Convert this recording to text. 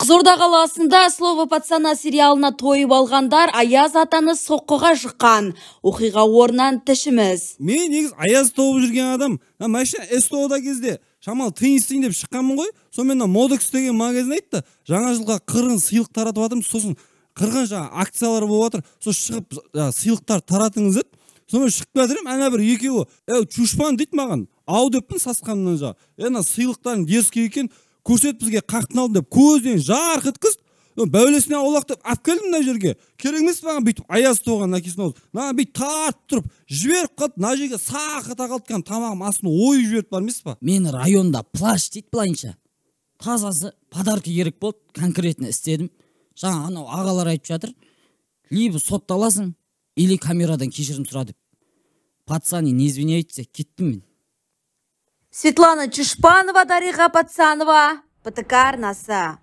Қызылорда қаласында «Слово пацана» сериалына тойып алғандар Аяз атаны соққыға жыққан. Оқиға орнынан тілшіміз. Мен негіз Аяз тауып жүрген адам, машина СТО-да кезде шамал тиын істейін деп шыққанмын ғой. Сонымен Модекс деген магазин айтты. Жаңа жылға қырғын сыйлық таратып жатырмыз. Сосын қырғын акциялар болып жатыр. Сосын шығып сыйлықтар таратыңыз деді. Сонымен шығып жатырмын, ана бір екеуі, чушпан дейді маған. Ау деппін сасқанымнан жа. Сыйлықтарын дерзкий екен. Көрсет бізге қақтын алдым деп көзден жарқ еткіз. Бәулесіне аулақ деп алып келдім мына жерге. Керек емес маған бүйтіп Аяз тоған әкесін ауыз. Бүйтіп тартып тұрып, жіберіп қалды. Мына жерге сақыта қалды, тамағым астына ойып жіберіп бар емес па? Мен районда плащ дейді былайынша. Тазасы подарка керек болды, конкретно істедім. Жаңа анау ағалар айтып жатыр. Либо сотталасың, или камерадан кешірім сұра деп. Пацаны не извиняйтесь, кеттім мен. Светлана Чушпанова, Дариға Пацанова, ПТК арнасы.